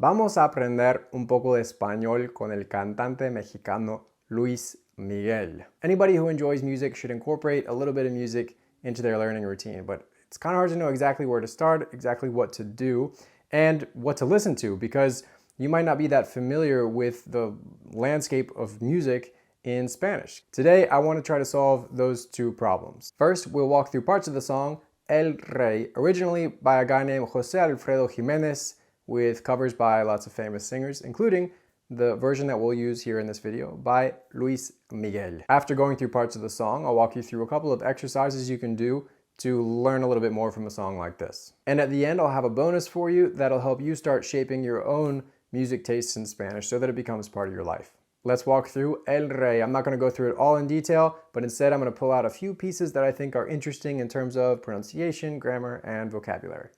Vamos a aprender un poco de español con el cantante mexicano Luis Miguel. Anybody who enjoys music should incorporate a little bit of music into their learning routine, but it's kind of hard to know exactly where to start, exactly what to do, and what to listen to, because you might not be that familiar with the landscape of music in Spanish. Today, I want to try to solve those two problems. First, we'll walk through parts of the song El Rey, originally by a guy named Jose Alfredo Jimenez, with covers by lots of famous singers, including the version that we'll use here in this video by Luis Miguel. After going through parts of the song, I'll walk you through a couple of exercises you can do to learn a little bit more from a song like this. And at the end, I'll have a bonus for you that'll help you start shaping your own music tastes in Spanish so that it becomes part of your life. Let's walk through El Rey. I'm not going to go through it all in detail, but instead I'm going to pull out a few pieces that I think are interesting in terms of pronunciation, grammar, and vocabulary.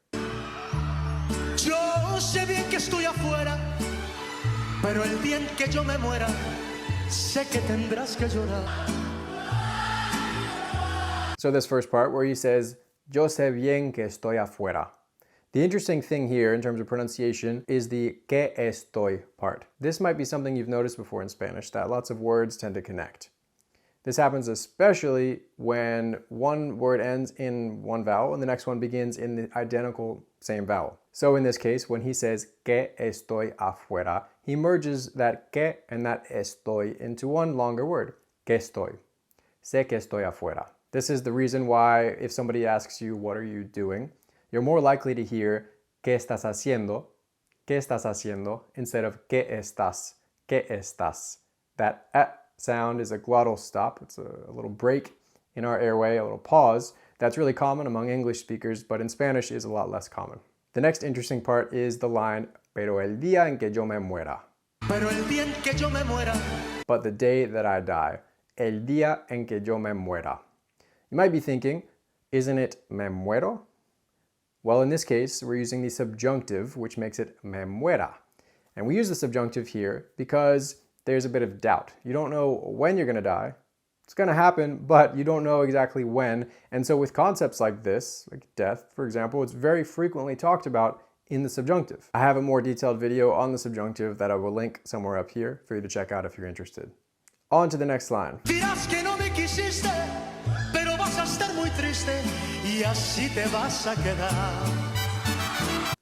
Yo sé bien que estoy afuera, pero el día en que yo me muera, sé que tendrás que llorar. So this first part where he says, Yo sé bien que estoy afuera. The interesting thing here in terms of pronunciation is the que estoy part. This might be something you've noticed before in Spanish, that lots of words tend to connect. This happens especially when one word ends in one vowel and the next one begins in the identical same vowel. So in this case, when he says que estoy afuera, he merges that que and that estoy into one longer word, que estoy. Sé que estoy afuera. This is the reason why if somebody asks you, what are you doing? You're more likely to hear ¿qué estás haciendo? Instead of ¿qué estás? That sound is a glottal stop. It's a little break in our airway, a little pause. That's really common among English speakers, but in Spanish is a lot less common. The next interesting part is the line, pero el día en que yo me muera. Pero el día en que yo me muera. But the day that I die. El día en que yo me muera. You might be thinking, isn't it me muero? Well, in this case, we're using the subjunctive, which makes it me muera. And we use the subjunctive here because there's a bit of doubt. You don't know when you're going to die. It's going to happen, but you don't know exactly when. And so with concepts like this, like death, for example, it's very frequently talked about in the subjunctive. I have a more detailed video on the subjunctive that I will link somewhere up here for you to check out if you're interested. On to the next line. Dirás que no me quisiste, pero vas a estar muy triste y así te vas a quedar.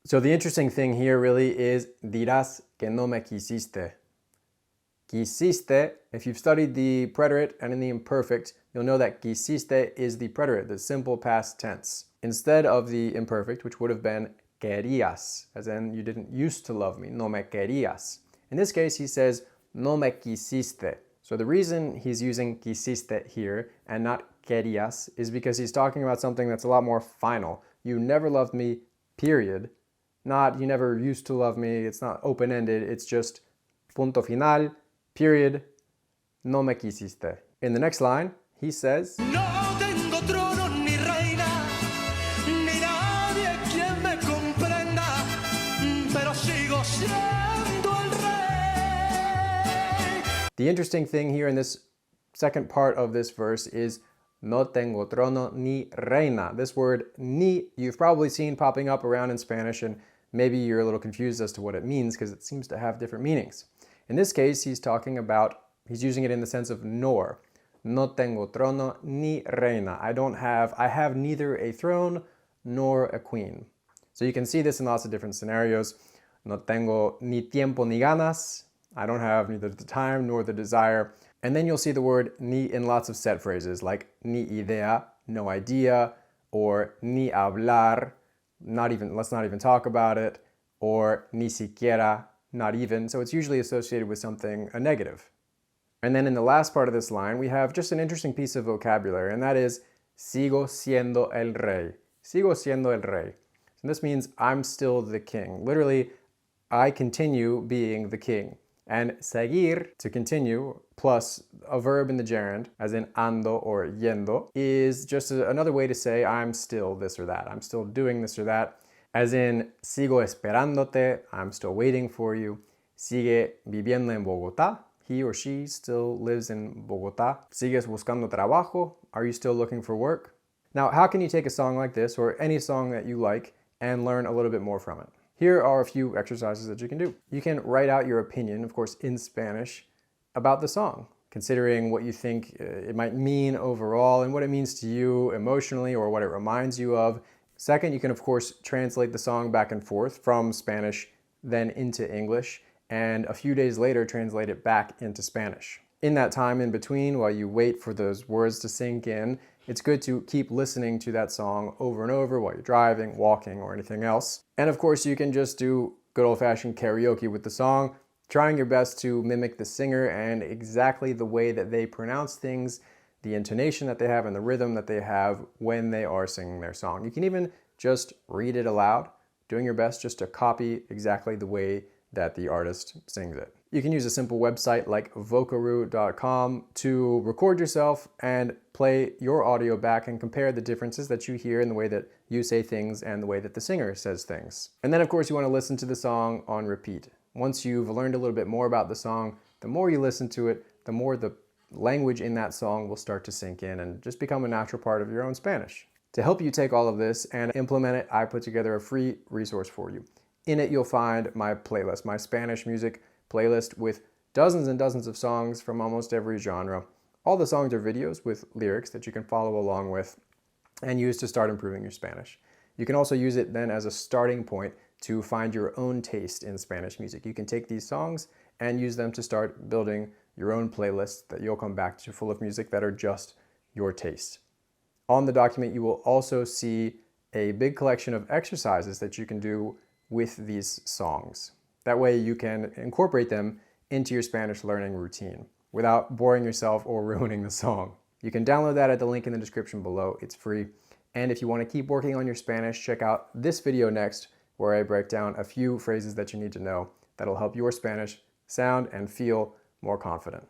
So the interesting thing here really is dirás que no me quisiste. Quisiste, if you've studied the preterite and in the imperfect, you'll know that quisiste is the preterite, the simple past tense, instead of the imperfect, which would have been querías, as in you didn't used to love me, no me querías. In this case, he says, no me quisiste. So the reason he's using quisiste here and not querías is because he's talking about something that's a lot more final. You never loved me, period. Not you never used to love me, it's not open-ended, it's just punto final, period, no me quisiste. In the next line, he says, No tengo trono ni reina, ni nadie quien me comprenda, pero sigo siendo el rey. The interesting thing here in this second part of this verse is no tengo trono ni reina. This word ni you've probably seen popping up around in Spanish, and maybe you're a little confused as to what it means because it seems to have different meanings. In this case, he's using it in the sense of nor. No tengo trono ni reina. I have neither a throne nor a queen. So you can see this in lots of different scenarios. No tengo ni tiempo ni ganas. I don't have neither the time nor the desire. And then you'll see the word ni in lots of set phrases like ni idea, no idea, or ni hablar, let's not even talk about it, or ni siquiera, not even. So it's usually associated with something, a negative. And then in the last part of this line, we have just an interesting piece of vocabulary, and that is sigo siendo el rey. Sigo siendo el rey. So this means I'm still the king. Literally, I continue being the king. And seguir, to continue, plus a verb in the gerund, as in ando or yendo, is just another way to say I'm still this or that. I'm still doing this or that. As in, sigo esperándote, I'm still waiting for you. Sigue viviendo en Bogotá, he or she still lives in Bogotá. Sigues buscando trabajo, are you still looking for work? Now, how can you take a song like this, or any song that you like, and learn a little bit more from it? Here are a few exercises that you can do. You can write out your opinion, of course, in Spanish, about the song, considering what you think it might mean overall and what it means to you emotionally or what it reminds you of. Second, you can, of course, translate the song back and forth from Spanish, then into English, and a few days later, translate it back into Spanish. In that time in between, while you wait for those words to sink in, it's good to keep listening to that song over and over while you're driving, walking, or anything else. And of course, you can just do good old-fashioned karaoke with the song, trying your best to mimic the singer and exactly the way that they pronounce things, the intonation that they have, and the rhythm that they have when they are singing their song. You can even just read it aloud, doing your best just to copy exactly the way that the artist sings it. You can use a simple website like vocaroo.com to record yourself and play your audio back and compare the differences that you hear in the way that you say things and the way that the singer says things. And then of course you want to listen to the song on repeat. Once you've learned a little bit more about the song, the more you listen to it, the more the language in that song will start to sink in and just become a natural part of your own Spanish. To help you take all of this and implement it, I put together a free resource for you. In it, you'll find my playlist, my Spanish music playlist with dozens and dozens of songs from almost every genre. All the songs are videos with lyrics that you can follow along with and use to start improving your Spanish. You can also use it then as a starting point to find your own taste in Spanish music. You can take these songs and use them to start building your own playlist that you'll come back to full of music that are just your taste. On the document, you will also see a big collection of exercises that you can do with these songs. That way you can incorporate them into your Spanish learning routine without boring yourself or ruining the song. You can download that at the link in the description below. It's free. And if you want to keep working on your Spanish, check out this video next where I break down a few phrases that you need to know that'll help your Spanish sound and feel more confident.